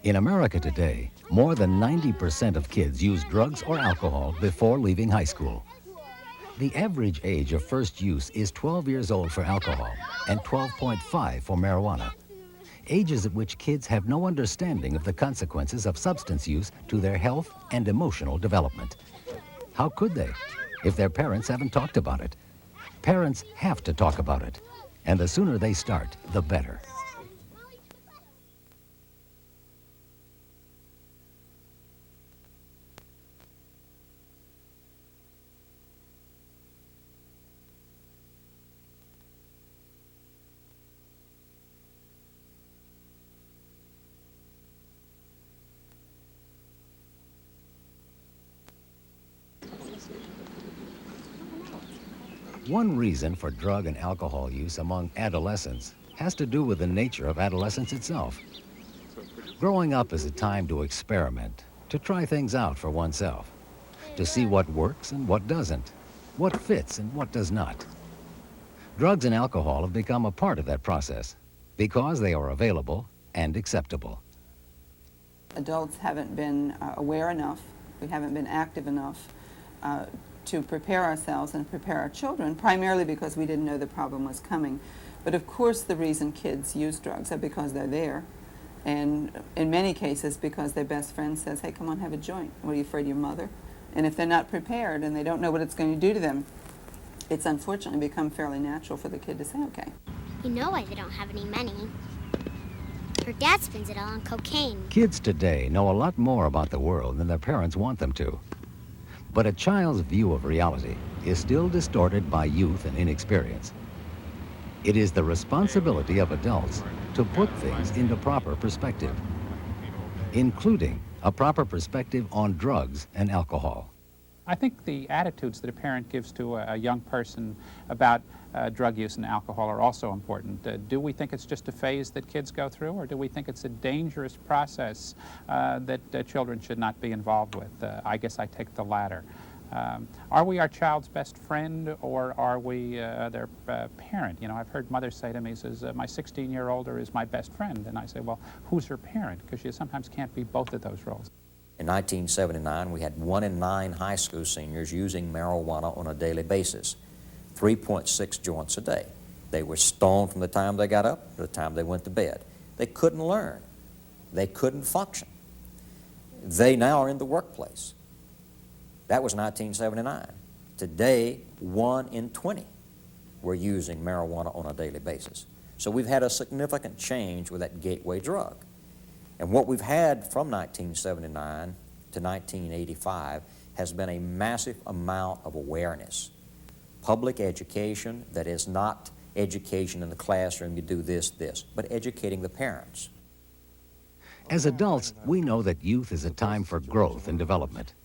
In America today, more than 90% of kids use drugs or alcohol before leaving high school. The average age of first use is 12 years old for alcohol and 12.5 for marijuana, ages at which kids have no understanding of the consequences of substance use to their health and emotional development. How could they, if their parents haven't talked about it? Parents have to talk about it, and the sooner they start, the better. One reason for drug and alcohol use among adolescents has to do with the nature of adolescence itself. Growing up is a time to experiment, to try things out for oneself, to see what works and what doesn't, what fits and what does not. Drugs and alcohol have become a part of that process because they are available and acceptable. Adults haven't been aware enough, we haven't been active enough to prepare ourselves and prepare our children, primarily because we didn't know the problem was coming. But of course the reason kids use drugs are because they're there, and in many cases because their best friend says, hey, come on, have a joint. What, are you afraid of your mother? And if they're not prepared and they don't know what it's going to do to them, it's unfortunately become fairly natural for the kid to say, okay. You know why they don't have any money. Her dad spends it all on cocaine. Kids today know a lot more about the world than their parents want them to. But a child's view of reality is still distorted by youth and inexperience. It is the responsibility of adults to put things into proper perspective, including a proper perspective on drugs and alcohol. I think the attitudes that a parent gives to a young person about drug use and alcohol are also important. Do we think it's just a phase that kids go through, or do we think it's a dangerous process that children should not be involved with? I guess I take the latter. Are we our child's best friend, or are we their parent? You know, I've heard mothers say to me, says, my 16-year-older is my best friend. And I say, well, who's her parent? Because you sometimes can't be both of those roles. In 1979, we had 1 in 9 high school seniors using marijuana on a daily basis, 3.6 joints a day. They were stoned from the time they got up to the time they went to bed. They couldn't learn. They couldn't function. They now are in the workplace. That was 1979. Today, 1 in 20 were using marijuana on a daily basis. So we've had a significant change with that gateway drug. And what we've had from 1979 to 1985 has been a massive amount of awareness. Public education that is not education in the classroom, you do this, but educating the parents. As adults, we know that youth is a time for growth and development.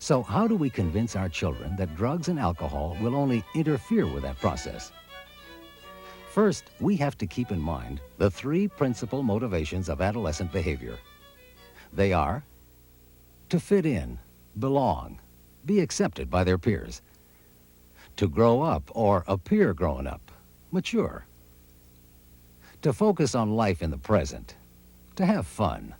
So how do we convince our children that drugs and alcohol will only interfere with that process? First, we have to keep in mind the 3 principal motivations of adolescent behavior. They are to fit in, belong, be accepted by their peers, to grow up or appear grown up, mature, to focus on life in the present, to have fun.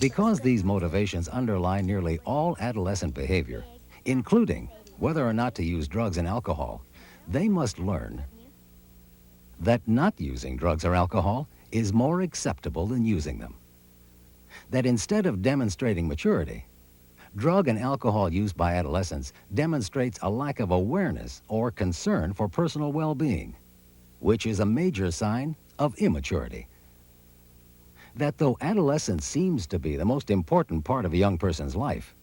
Because these motivations underlie nearly all adolescent behavior, including whether or not to use drugs and alcohol, they must learn that not using drugs or alcohol is more acceptable than using them. That instead of demonstrating maturity, drug and alcohol use by adolescents demonstrates a lack of awareness or concern for personal well-being, which is a major sign of immaturity. That though adolescence seems to be the most important part of a young person's life,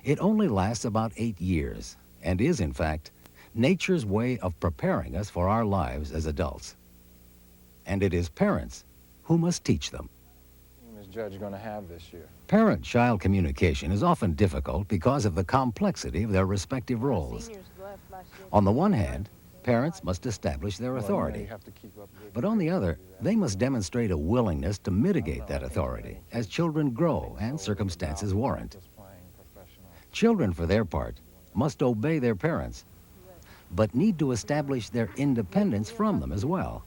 it only lasts about 8 years and is, in fact, nature's way of preparing us for our lives as adults. And it is parents who must teach them. Is Judge going to have this year? Parent-child communication is often difficult because of the complexity of their respective roles. On the one hand, parents must establish their authority. But on the other, they must demonstrate a willingness to mitigate that authority as children grow and circumstances warrant. Children, for their part, must obey their parents, but need to establish their independence from them as well.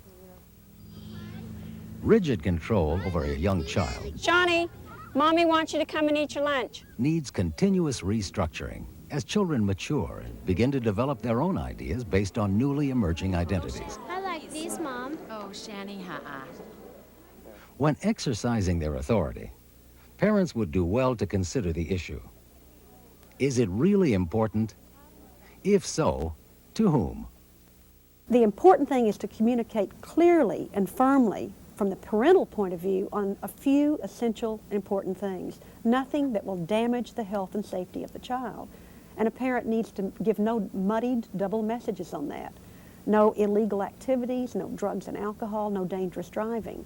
Rigid control over a young child Johnny, Mommy wants you to come and eat your lunch. needs continuous restructuring as children mature and begin to develop their own ideas based on newly emerging identities. I like these, Mom. Oh, Shani, When exercising their authority, parents would do well to consider the issue. Is it really important? If so, to whom? The important thing is to communicate clearly and firmly from the parental point of view on a few essential important things. Nothing that will damage the health and safety of the child. And a parent needs to give no muddied double messages on that. No illegal activities, no drugs and alcohol, no dangerous driving.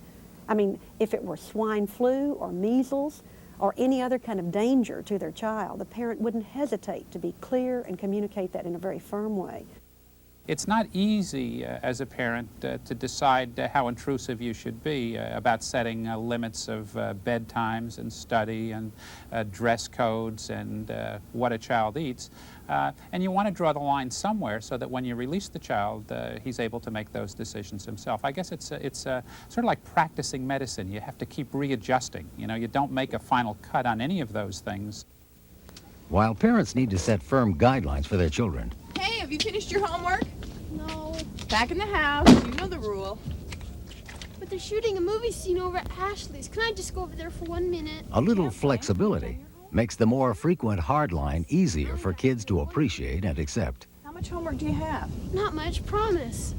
I mean, if it were swine flu or measles or any other kind of danger to their child, the parent wouldn't hesitate to be clear and communicate that in a very firm way. It's not easy as a parent to decide how intrusive you should be about setting limits of bedtimes and study and dress codes and what a child eats. And you want to draw the line somewhere so that when you release the child, he's able to make those decisions himself. I guess it's sort of like practicing medicine. You have to keep readjusting. You know, you don't make a final cut on any of those things. While parents need to set firm guidelines for their children, Hey, have you finished your homework? No. Back in the house. You know the rule. But they're shooting a movie scene over at Ashley's. Can I just go over there for 1 minute? a little flexibility makes the more frequent hard line easier for kids to appreciate and accept. How much homework do you have? Not much, promise.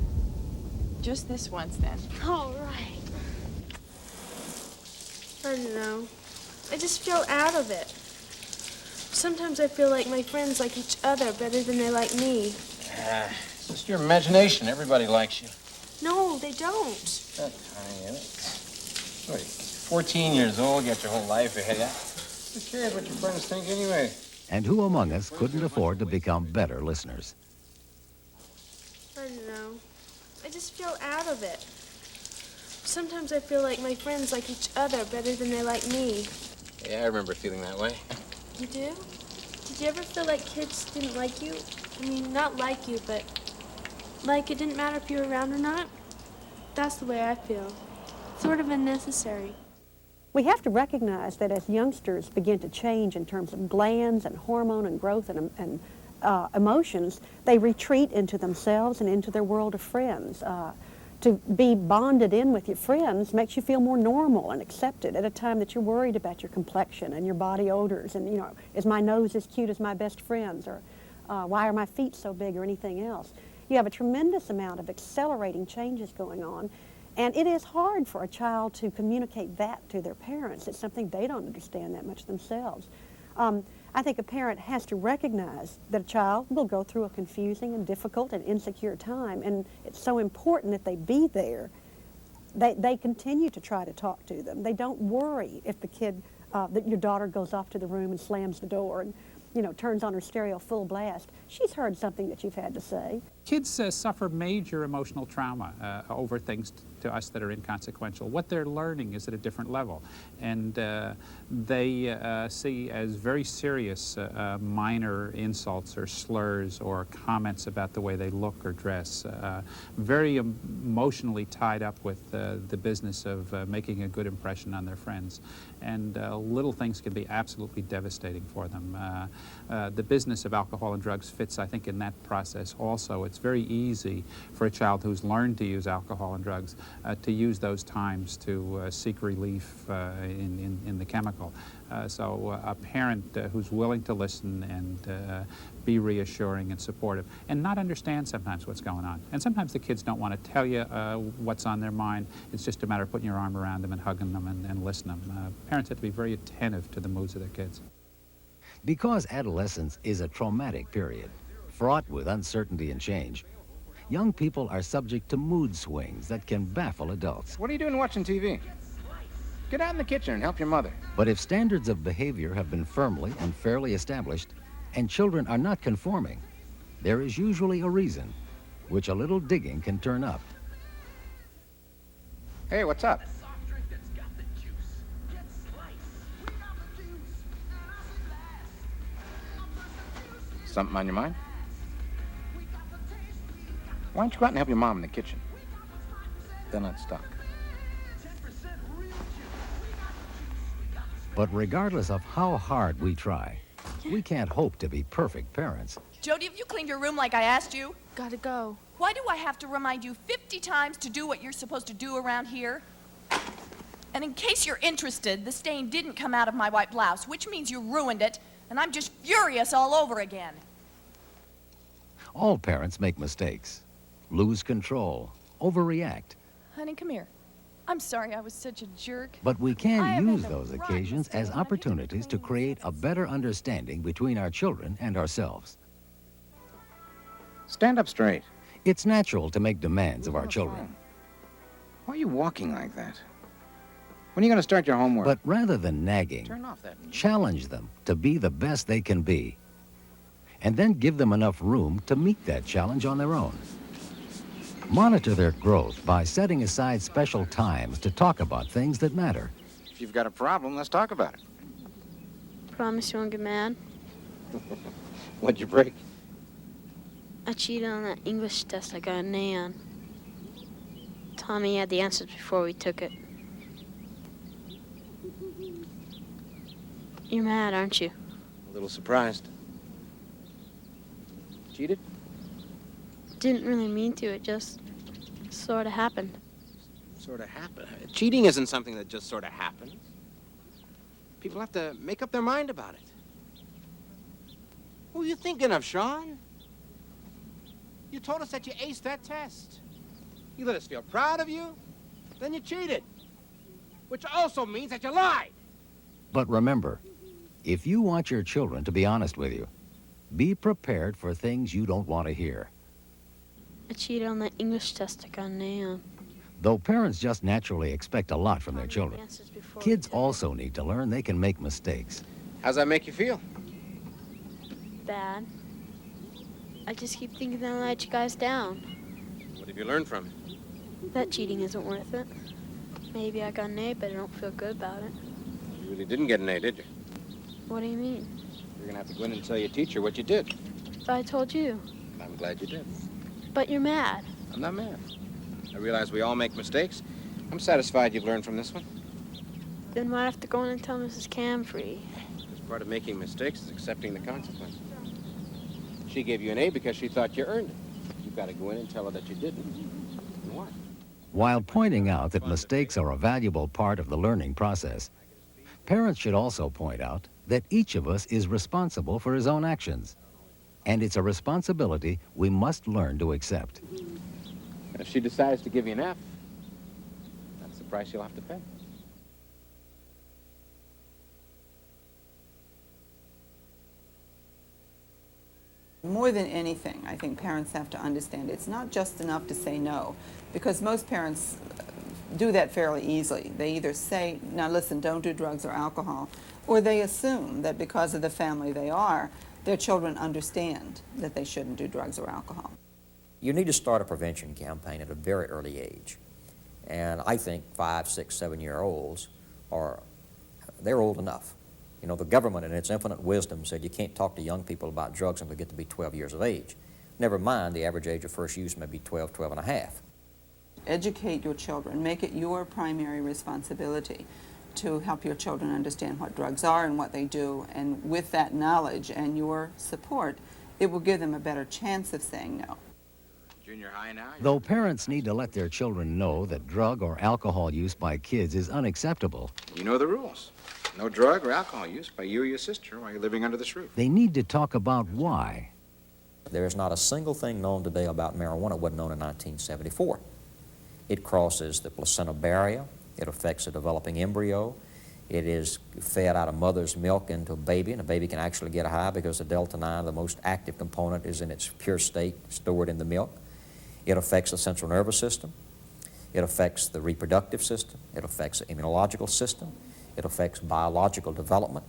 Just this once, then. All right. I don't know. I just feel out of it. Sometimes I feel like my friends like each other better than they like me. It's just your imagination. Everybody likes you. No, they don't. Honey, what, 14 years old, got your whole life ahead of you. Who cares what your friends think anyway? And who among us couldn't afford to become better listeners? I don't know. I just feel out of it. Sometimes I feel like my friends like each other better than they like me. Yeah, I remember feeling that way. You do? Did you ever feel like kids didn't like you? I mean, not like you, but like it didn't matter if you were around or not? That's the way I feel. Sort of unnecessary. We have to recognize that as youngsters begin to change in terms of glands and hormone and growth and emotions, they retreat into themselves and into their world of friends. To be bonded in with your friends makes you feel more normal and accepted at a time that you're worried about your complexion and your body odors and, you know, is my nose as cute as my best friend's, or why are my feet so big, or anything else. You have a tremendous amount of accelerating changes going on, and it is hard for a child to communicate that to their parents. It's something they don't understand that much themselves. I think a parent has to recognize that a child will go through a confusing and difficult and insecure time, and it's so important that they be there. They continue to try to talk to them. They don't worry if the kid, that your daughter goes off to the room and slams the door and, you know, turns on her stereo full blast. She's heard something that you've had to say. Kids suffer major emotional trauma over things to us that are inconsequential. What they're learning is at a different level, and they see as very serious minor insults or slurs or comments about the way they look or dress, very emotionally tied up with the business of making a good impression on their friends. And little things can be absolutely devastating for them. The business of alcohol and drugs fits, I think, in that process also. It's very easy for a child who's learned to use alcohol and drugs to use those times to seek relief in the chemical. So a parent who's willing to listen and be reassuring and supportive, and not understand sometimes what's going on. And sometimes the kids don't want to tell you what's on their mind. It's just a matter of putting your arm around them and hugging them and listening to them. Parents have to be very attentive to the moods of their kids. Because adolescence is a traumatic period, fraught with uncertainty and change, young people are subject to mood swings that can baffle adults. What are you doing watching TV? Get out in the kitchen and help your mother. But if standards of behavior have been firmly and fairly established, and children are not conforming, there is usually a reason, which a little digging can turn up. Hey, what's up? Something on your mind? Why don't you go out and help your mom in the kitchen? Then let's talk. But regardless of how hard we try, we can't hope to be perfect parents. Jody, have you cleaned your room like I asked you? Gotta go. Why do I have to remind you 50 times to do what you're supposed to do around here? And in case you're interested, the stain didn't come out of my white blouse, which means you ruined it, and I'm just furious all over again. All parents make mistakes, lose control, overreact. Honey, come here. I'm sorry I was such a jerk. But we I can have use had the those right occasions mistake, as and I didn't opportunities to clean create a better understanding between our children and ourselves. Stand up straight. It's natural to make demands of our children. Why are you walking like that? When are you going to start your homework? But rather than nagging, Turn off that music. challenge them to be the best they can be. And then give them enough room to meet that challenge on their own. Monitor their growth by setting aside special times to talk about things that matter. If you've got a problem, let's talk about it. Promise you won't get mad. What'd you break? I cheated on that English test I got an A on. Tommy had the answers before we took it. You're mad, aren't you? A little surprised. Cheated? Didn't really mean to, it just sort of happened. Sort of happened. Cheating isn't something that just sort of happens. People have to make up their mind about it. Who are you thinking of, Sean? You told us that you aced that test. You let us feel proud of you, then you cheated. Which also means that you lied. But remember, if you want your children to be honest with you, be prepared for things you don't want to hear. I cheated on that English test I got an A on. Though parents just naturally expect a lot from their Tommy had the children, answers before we kids took it. also need to learn they can make mistakes. How's that make you feel? Bad. I just keep thinking that I let you guys down. What have you learned from it? That cheating isn't worth it. Maybe I got an A, but I don't feel good about it. You really didn't get an A, did you? What do you mean? You're gonna have to go in and tell your teacher what you did. But I told you. And I'm glad you did. But you're mad. I'm not mad. I realize we all make mistakes. I'm satisfied you've learned from this one. Then why have to go in and tell Mrs. Camfrey? Because part of making mistakes is accepting the consequences. She gave you an A because she thought you earned it. You've got to go in and tell her that you didn't. And why? While pointing out that mistakes are a valuable part of the learning process, parents should also point out that each of us is responsible for his own actions. And it's a responsibility we must learn to accept. If she decides to give you an F, that's the price you'll have to pay. More than anything, I think parents have to understand it's not just enough to say no, because most parents do that fairly easily. They either say, now listen, don't do drugs or alcohol, or they assume that because of the family they are, their children understand that they shouldn't do drugs or alcohol. You need to start a prevention campaign at a very early age. And I think 5, 6, 7-year-olds they're old enough. You know, the government in its infinite wisdom said you can't talk to young people about drugs until they get to be 12 years of age. Never mind, the average age of first use may be 12, 12 and a half. Educate your children. Make it your primary responsibility to help your children understand what drugs are and what they do. And with that knowledge and your support, it will give them a better chance of saying no. Junior high now? Though parents need to let their children know that drug or alcohol use by kids is unacceptable, You know the rules. No drug or alcohol use by you or your sister while you're living under this roof. they need to talk about why. There is not a single thing known today about marijuana that wasn't known in 1974. It crosses the placental barrier. It affects a developing embryo. It is fed out of mother's milk into a baby, and a baby can actually get high because the delta-9, the most active component, is in its pure state, stored in the milk. It affects the central nervous system. It affects the reproductive system. It affects the immunological system. It affects biological development.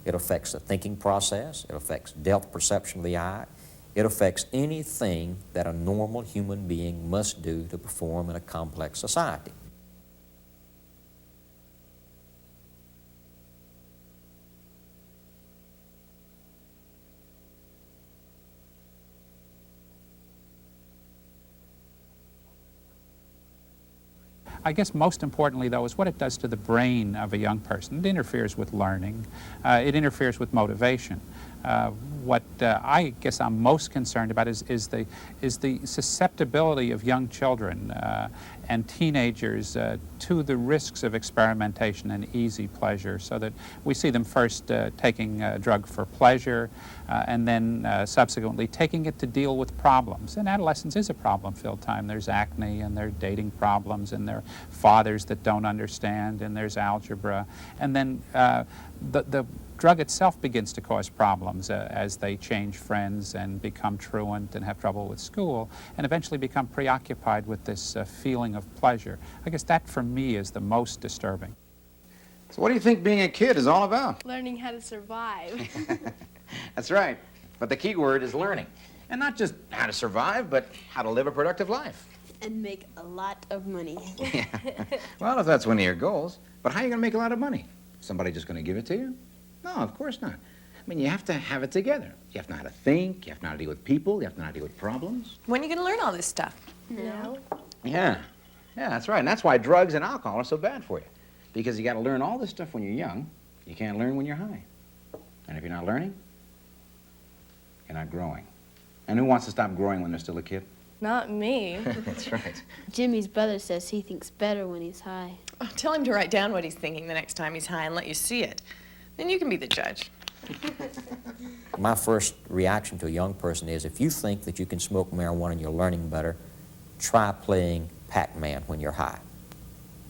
It affects the thinking process. It affects depth perception of the eye. It affects anything that a normal human being must do to perform in a complex society. I guess most importantly, though, is what it does to the brain of a young person. It interferes with learning. It interferes with motivation. What I guess I'm most concerned about is the susceptibility of young children and teenagers to the risks of experimentation and easy pleasure, so that we see them first taking a drug for pleasure and then subsequently taking it to deal with problems. And adolescence is a problem-filled time. There's acne, and there are dating problems, and there are fathers that don't understand, and there's algebra. And then the drug itself begins to cause problems as they change friends and become truant and have trouble with school, and eventually become preoccupied with this feeling of pleasure. I guess that, for me, is the most disturbing. So what do you think being a kid is all about? Learning how to survive. That's right. But the key word is learning. And not just how to survive, but how to live a productive life. And make a lot of money. Yeah. Well, if that's one of your goals. But how are you going to make a lot of money? Somebody just going to give it to you? No, of course not. I mean, you have to have it together. You have to know how to think, you have to know how to deal with people, you have to know how to deal with problems. When are you going to learn all this stuff? No. Yeah, that's right. And that's why drugs and alcohol are so bad for you. Because you got to learn all this stuff when you're young. You can't learn when you're high. And if you're not learning, you're not growing. And who wants to stop growing when they're still a kid? Not me. That's right. Jimmy's brother says he thinks better when he's high. Oh, tell him to write down what he's thinking the next time he's high and let you see it. Then you can be the judge. My first reaction to a young person is, if you think that you can smoke marijuana and you're learning better, try playing Pac-Man when you're high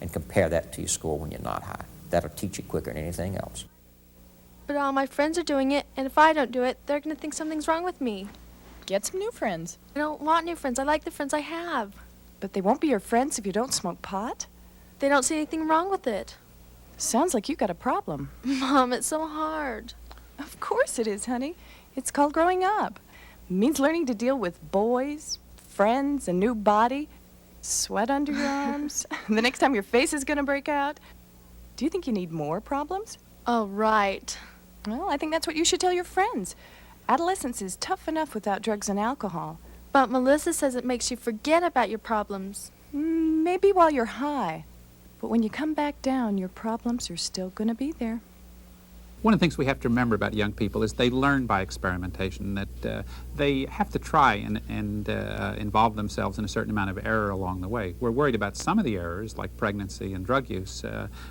and compare that to your score when you're not high. That'll teach you quicker than anything else. But all my friends are doing it, and if I don't do it, they're going to think something's wrong with me. Get some new friends. I don't want new friends. I like the friends I have. But they won't be your friends if you don't smoke pot. They don't see anything wrong with it. Sounds like you got a problem. Mom, it's so hard. Of course it is, honey. It's called growing up. It means learning to deal with boys, friends, a new body, sweat under your arms. The next time your face is going to break out. Do you think you need more problems? Oh, right. Well, I think that's what you should tell your friends. Adolescence is tough enough without drugs and alcohol. But Melissa says it makes you forget about your problems. Maybe while you're high. But when you come back down, your problems are still going to be there. One of the things we have to remember about young people is they learn by experimentation, that they have to try and involve themselves in a certain amount of error along the way. We're worried about some of the errors, like pregnancy and drug use,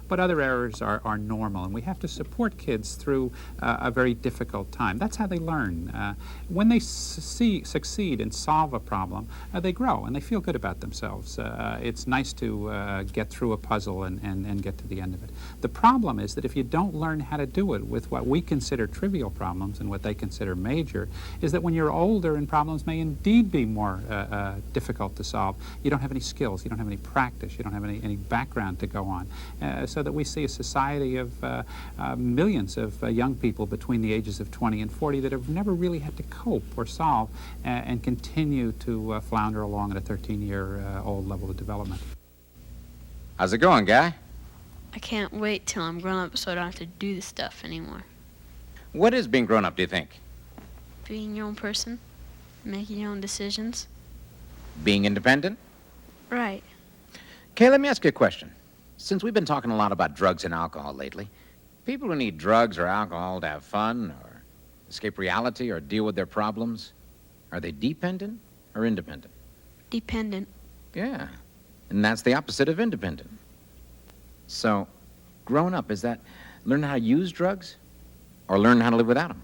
but other errors are normal, and we have to support kids through a very difficult time. That's how they learn. When they succeed and solve a problem, they grow and they feel good about themselves. It's nice to get through a puzzle and get to the end of it. The problem is that if you don't learn how to do it with what we consider trivial problems and what they consider major, is that when you're older and problems may indeed be more difficult to solve, you don't have any skills, you don't have any practice, you don't have any background to go on. So that we see a society of millions of young people between the ages of 20 and 40 that have never really had to cope or solve and continue to flounder along at a 13-year-old level of development. How's it going, Guy? I can't wait till I'm grown up so I don't have to do this stuff anymore. What is being grown up, do you think? Being your own person, making your own decisions. Being independent? Right. Okay, let me ask you a question. Since we've been talking a lot about drugs and alcohol lately, people who need drugs or alcohol to have fun or escape reality or deal with their problems, are they dependent or independent? Dependent. Yeah, and that's the opposite of independent. So, growing up, is that learning how to use drugs or learning how to live without them?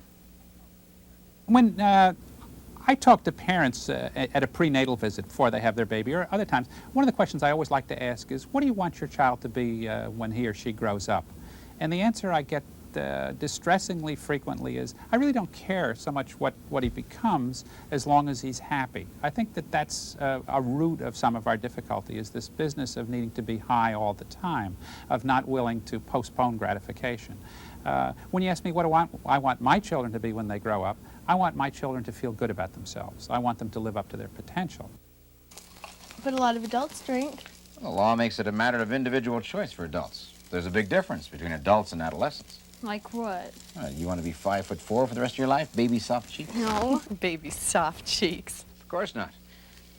When I talk to parents at a prenatal visit before they have their baby, or other times, one of the questions I always like to ask is, what do you want your child to be when he or she grows up? And the answer I get distressingly frequently is, I really don't care so much what he becomes as long as he's happy. I think that that's a root of some of our difficulty, is this business of needing to be high all the time, of not willing to postpone gratification. When you ask me what I want my children to be when they grow up, I want my children to feel good about themselves. I want them to live up to their potential. But a lot of adults drink. The law makes it a matter of individual choice for adults. There's a big difference between adults and adolescents. Like what? You want to be 5'4" for the rest of your life? Baby soft cheeks? No. Baby soft cheeks. Of course not.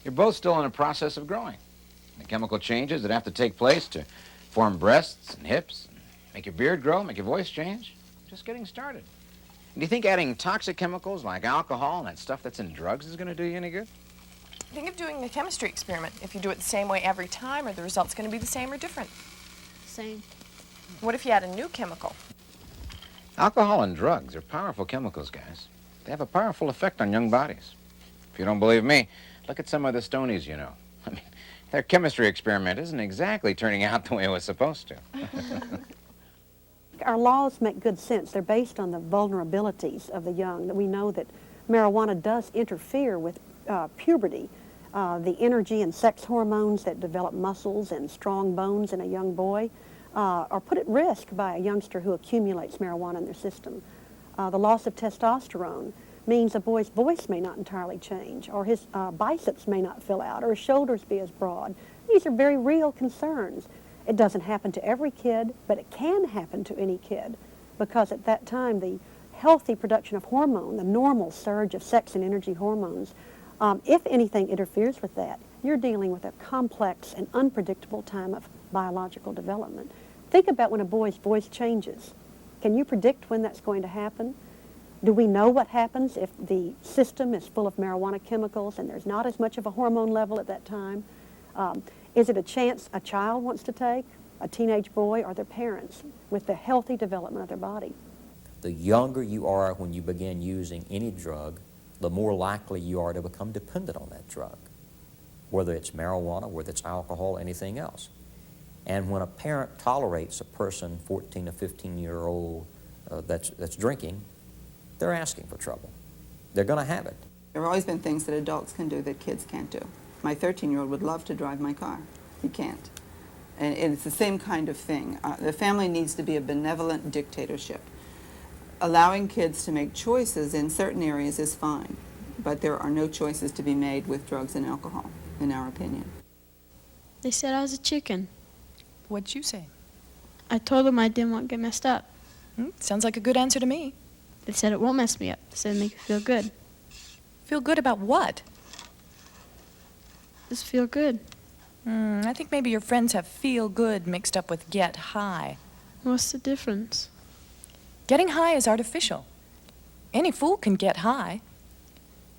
You're both still in a process of growing. The chemical changes that have to take place to form breasts and hips, and make your beard grow, make your voice change. Just getting started. Do you think adding toxic chemicals like alcohol and that stuff that's in drugs is going to do you any good? Think of doing a chemistry experiment. If you do it the same way every time, are the results going to be the same or different? Same. What if you add a new chemical? Alcohol and drugs are powerful chemicals, guys. They have a powerful effect on young bodies. If you don't believe me, look at some of the Stonies you know. I mean, their chemistry experiment isn't exactly turning out the way it was supposed to. Our laws make good sense. They're based on the vulnerabilities of the young. That we know that marijuana does interfere with puberty. The energy and sex hormones that develop muscles and strong bones in a young boy are put at risk by a youngster who accumulates marijuana in their system. The loss of testosterone means a boy's voice may not entirely change, or his biceps may not fill out, or his shoulders be as broad. These are very real concerns. It doesn't happen to every kid, but it can happen to any kid, because at that time the healthy production of hormone, the normal surge of sex and energy hormones, if anything interferes with that, you're dealing with a complex and unpredictable time of biological development. Think about when a boy's voice changes. Can you predict when that's going to happen? Do we know what happens if the system is full of marijuana chemicals and there's not as much of a hormone level at that time? Is it a chance a child wants to take, a teenage boy, or their parents, with the healthy development of their body? The younger you are when you begin using any drug, the more likely you are to become dependent on that drug, whether it's marijuana, whether it's alcohol, anything else. And when a parent tolerates a person, 14 or 15-year-old, that's drinking, they're asking for trouble. They're going to have it. There have always been things that adults can do that kids can't do. My 13-year-old would love to drive my car. He can't. And it's the same kind of thing. The family needs to be a benevolent dictatorship. Allowing kids to make choices in certain areas is fine, but there are no choices to be made with drugs and alcohol, in our opinion. They said I was a chicken. What'd you say? I told them I didn't want to get messed up. Sounds like a good answer to me. They said it won't mess me up. They said it'd make me feel good. Feel good about what? Just feel good. I think maybe your friends have feel good mixed up with get high. What's the difference? Getting high is artificial. Any fool can get high.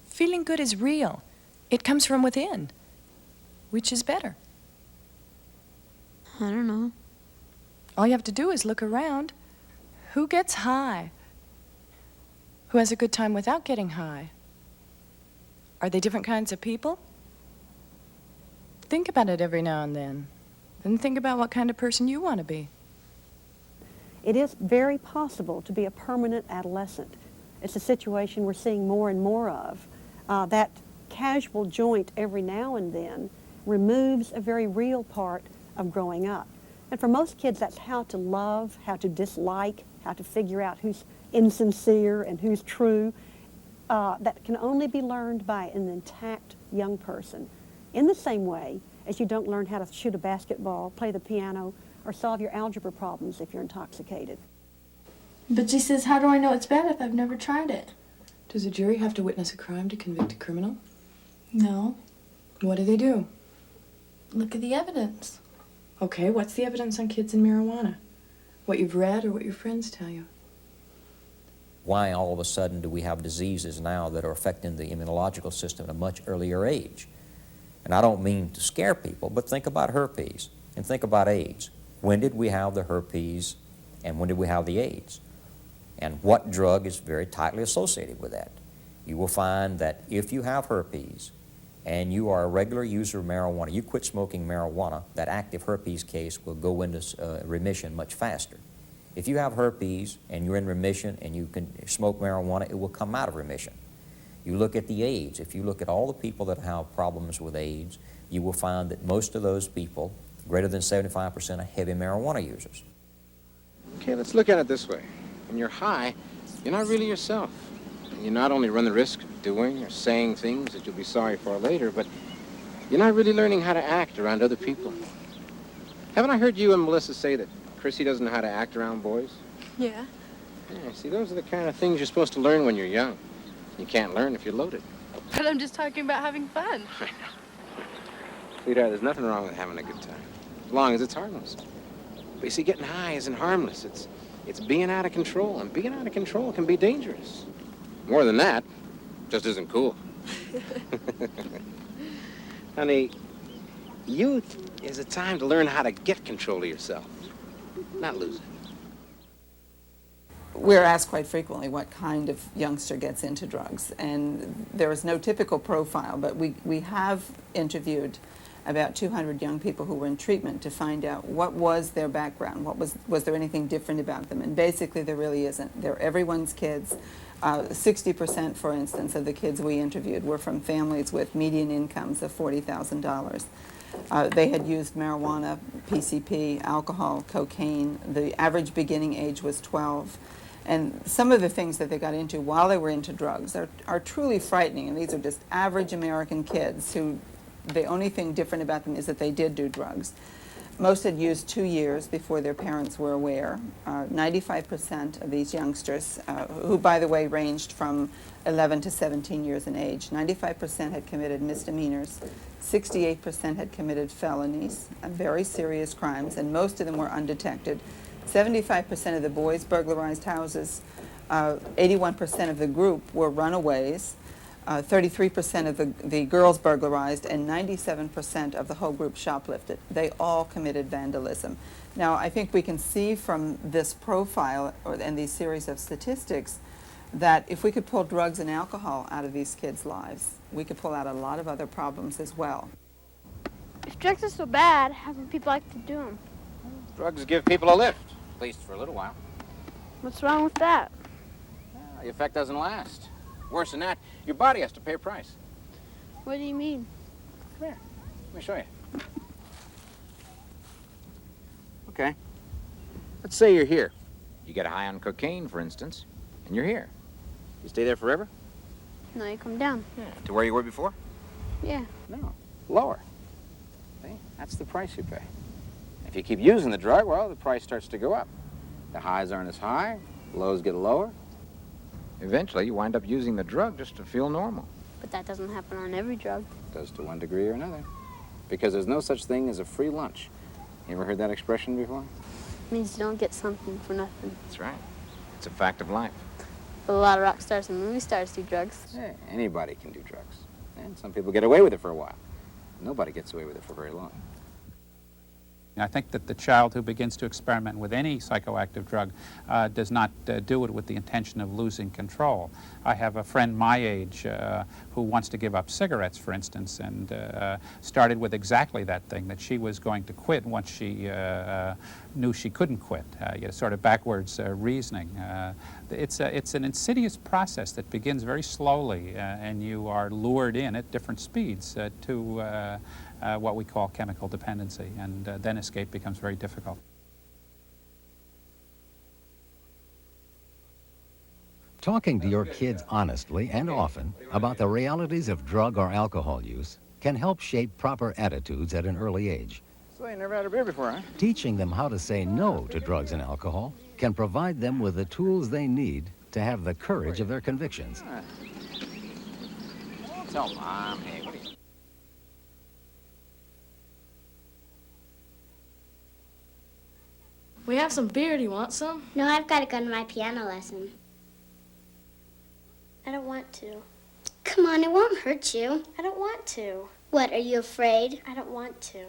Feeling good is real. It comes from within. Which is better? I don't know. All you have to do is look around. Who gets high? Who has a good time without getting high? Are they different kinds of people? Think about it every now and then. Then think about what kind of person you want to be. It is very possible to be a permanent adolescent. It's a situation we're seeing more and more of. That casual joint every now and then removes a very real part of growing up. And for most kids, that's how to love, how to dislike, how to figure out who's insincere and who's true. That can only be learned by an intact young person. In the same way as you don't learn how to shoot a basketball, play the piano, or solve your algebra problems if you're intoxicated. But she says, how do I know it's bad if I've never tried it? Does a jury have to witness a crime to convict a criminal? No. What do they do? Look at the evidence. Okay, what's the evidence on kids and marijuana? What you've read or what your friends tell you? Why all of a sudden do we have diseases now that are affecting the immunological system at a much earlier age? And I don't mean to scare people, but think about herpes and think about AIDS. When did we have the herpes and when did we have the AIDS? And what drug is very tightly associated with that? You will find that if you have herpes and you are a regular user of marijuana, you quit smoking marijuana, that active herpes case will go into remission much faster. If you have herpes and you're in remission and you can smoke marijuana, it will come out of remission. You look at the AIDS. If you look at all the people that have problems with AIDS, you will find that most of those people, greater than 75%, are heavy marijuana users. Okay, let's look at it this way. When you're high, you're not really yourself. And you not only run the risk of doing or saying things that you'll be sorry for later, but you're not really learning how to act around other people. Haven't I heard you and Melissa say that Chrissy doesn't know how to act around boys? Yeah. Yeah, see, those are the kind of things you're supposed to learn when you're young. You can't learn if you're loaded. But I'm just talking about having fun. I know. Sweetheart, there's nothing wrong with having a good time, as long as it's harmless. But you see, getting high isn't harmless. It's being out of control, and being out of control can be dangerous. More than that, just isn't cool. Honey, youth is a time to learn how to get control of yourself, not lose it. We're asked quite frequently what kind of youngster gets into drugs, and there is no typical profile, but we have interviewed about 200 young people who were in treatment to find out what was their background, was there anything different about them, and basically there really isn't. They're everyone's kids. 60%, for instance, of the kids we interviewed were from families with median incomes of $40,000. They had used marijuana, PCP, alcohol, cocaine. The average beginning age was 12. And some of the things that they got into while they were into drugs are truly frightening. And these are just average American kids who the only thing different about them is that they did do drugs. Most had used 2 years before their parents were aware. 95% of these youngsters, who by the way ranged from 11 to 17 years in age, 95% had committed misdemeanors, 68% had committed felonies, very serious crimes, and most of them were undetected. 75% of the boys burglarized houses, 81% of the group were runaways, 33% of the girls burglarized, and 97% of the whole group shoplifted. They all committed vandalism. Now, I think we can see from this profile and these series of statistics that if we could pull drugs and alcohol out of these kids' lives, we could pull out a lot of other problems as well. If drugs are so bad, how do people like to do them? Drugs give people a lift, at least for a little while. What's wrong with that? Well, the effect doesn't last. Worse than that, your body has to pay a price. What do you mean? Come here. Let me show you. Okay. Let's say you're here. You get high on cocaine, for instance, and you're here. You stay there forever? No, you come down. Yeah. To where you were before? Yeah. No. Lower. See? That's the price you pay. If you keep using the drug, well, the price starts to go up. The highs aren't as high, lows get lower. Eventually, you wind up using the drug just to feel normal. But that doesn't happen on every drug. It does to one degree or another. Because there's no such thing as a free lunch. You ever heard that expression before? It means you don't get something for nothing. That's right. It's a fact of life. But a lot of rock stars and movie stars do drugs. Yeah, anybody can do drugs. And some people get away with it for a while. Nobody gets away with it for very long. I think that the child who begins to experiment with any psychoactive drug does not do it with the intention of losing control. I have a friend my age who wants to give up cigarettes, for instance, and started with exactly that thing, that she was going to quit once she knew she couldn't quit. Sort of backwards reasoning. It's an insidious process that begins very slowly, and you are lured in at different speeds to what we call chemical dependency, and then escape becomes very difficult. Talking to your kids honestly and often about the realities of drug or alcohol use can help shape proper attitudes at an early age. So you never had a beer before, huh? Teaching them how to say no to drugs and alcohol can provide them with the tools they need to have the courage of their convictions. Tell Mom, hey, what are you... We have some beer. Do you want some? No, I've got to go to my piano lesson. I don't want to. Come on, it won't hurt you. I don't want to. What, are you afraid? I don't want to.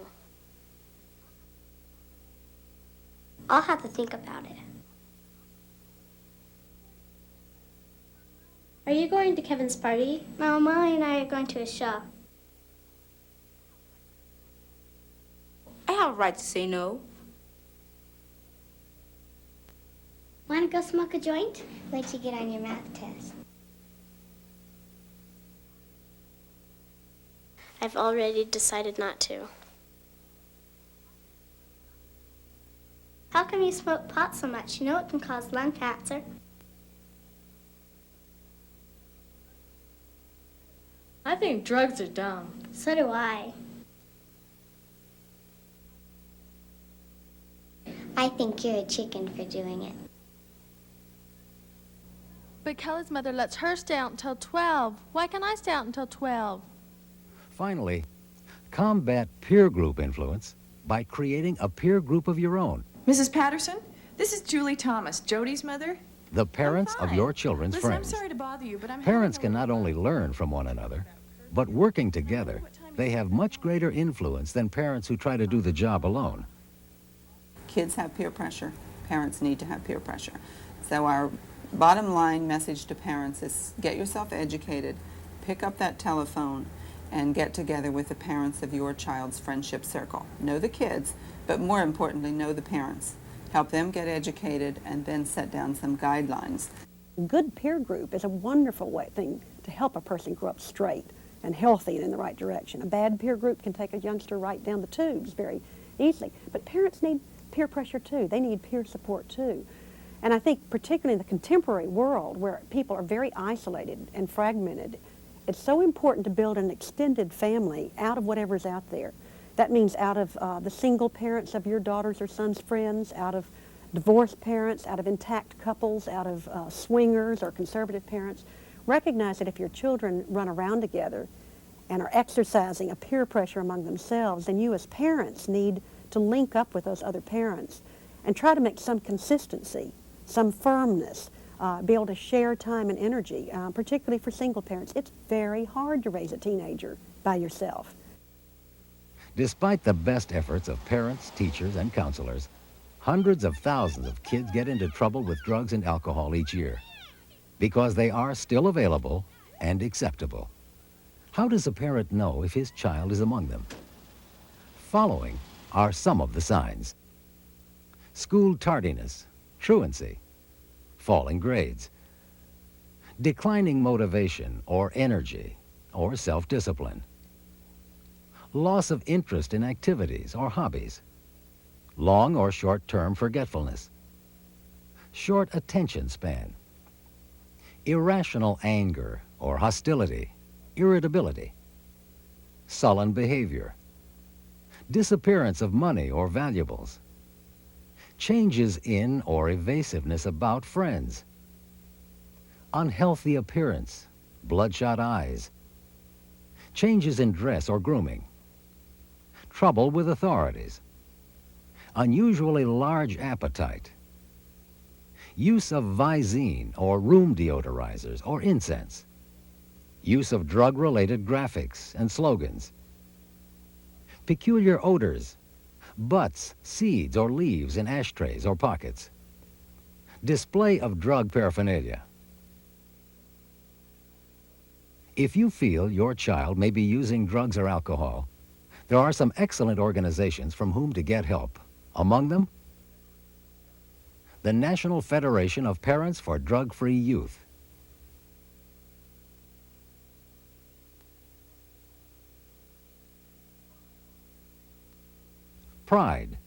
I'll have to think about it. Are you going to Kevin's party? No, Molly and I are going to a show. I have a right to say no. Want to go smoke a joint? Wait till you get on your math test. I've already decided not to. How come you smoke pot so much? You know it can cause lung cancer. I think drugs are dumb. So do I. I think you're a chicken for doing it. But Kelly's mother lets her stay out until 12. Why can't I stay out until 12? Finally, Combat peer group influence by creating a peer group of your own. Mrs. Patterson, this is Julie Thomas, Jody's mother. The parents of your children's Listen, friends. I'm sorry to bother you, but I'm Parents can not only learn from one another, but working together, they have much greater influence than parents who try to do the job alone. Kids have peer pressure. Parents need to have peer pressure. So our bottom line message to parents is get yourself educated, pick up that telephone, and get together with the parents of your child's friendship circle. Know the kids, but more importantly, know the parents. Help them get educated and then set down some guidelines. A good peer group is a wonderful thing to help a person grow up straight and healthy and in the right direction. A bad peer group can take a youngster right down the tubes very easily. But parents need peer pressure too. They need peer support too. And I think particularly in the contemporary world where people are very isolated and fragmented, it's so important to build an extended family out of whatever's out there. That means out of the single parents of your daughter's or son's friends, out of divorced parents, out of intact couples, out of swingers or conservative parents. Recognize that if your children run around together and are exercising a peer pressure among themselves, then you as parents need to link up with those other parents and try to make some consistency, some firmness, be able to share time and energy, particularly for single parents. It's very hard to raise a teenager by yourself. Despite the best efforts of parents, teachers, and counselors, hundreds of thousands of kids get into trouble with drugs and alcohol each year because they are still available and acceptable. How does a parent know if his child is among them? Following are some of the signs: school tardiness, truancy, falling grades, declining motivation or energy or self-discipline, loss of interest in activities or hobbies, long or short-term forgetfulness, short attention span, irrational anger or hostility, irritability, sullen behavior, disappearance of money or valuables, changes in or evasiveness about friends, unhealthy appearance, bloodshot eyes, changes in dress or grooming, trouble with authorities, unusually large appetite, use of Visine or room deodorizers or incense, use of drug-related graphics and slogans, peculiar odors, butts, seeds, or leaves in ashtrays or pockets, display of drug paraphernalia. If you feel your child may be using drugs or alcohol, there are some excellent organizations from whom to get help. Among them, the National Federation of Parents for Drug-Free Youth, Pride,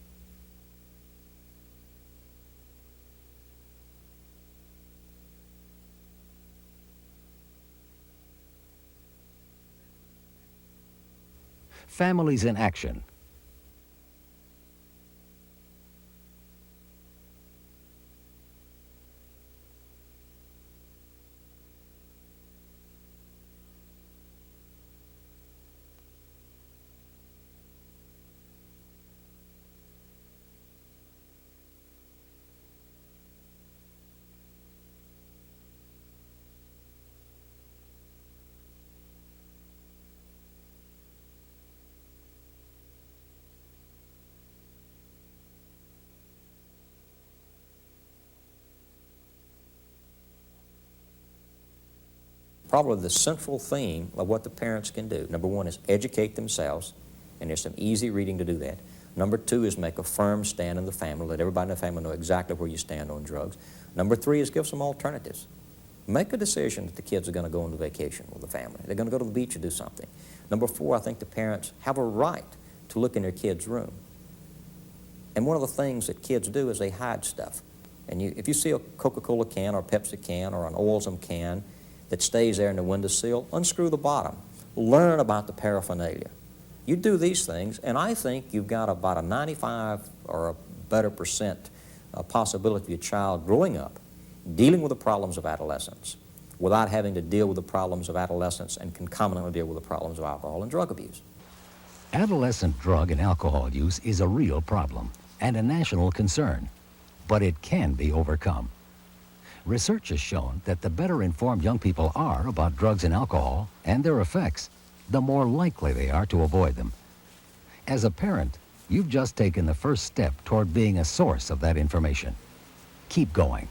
Families in Action, Probably the central theme of what the parents can do, number one, is educate themselves, and there's some easy reading to do that. Number two is make a firm stand in the family, let everybody in the family know exactly where you stand on drugs. Number three is give some alternatives. Make a decision that the kids are going to go on the vacation with the family. They're going to go to the beach or do something. Number four, I think the parents have a right to look in their kids' room. And one of the things that kids do is they hide stuff. And if you see a Coca-Cola can or a Pepsi can or an Oilsome can that stays there in the windowsill, unscrew the bottom. Learn about the paraphernalia. You do these things, and I think you've got about a 95 or a better percent possibility of your child growing up, dealing with the problems of adolescence, without having to deal with the problems of adolescence and concomitantly deal with the problems of alcohol and drug abuse. Adolescent drug and alcohol use is a real problem and a national concern, but it can be overcome. Research has shown that the better informed young people are about drugs and alcohol and their effects, the more likely they are to avoid them. As a parent, you've just taken the first step toward being a source of that information. Keep going.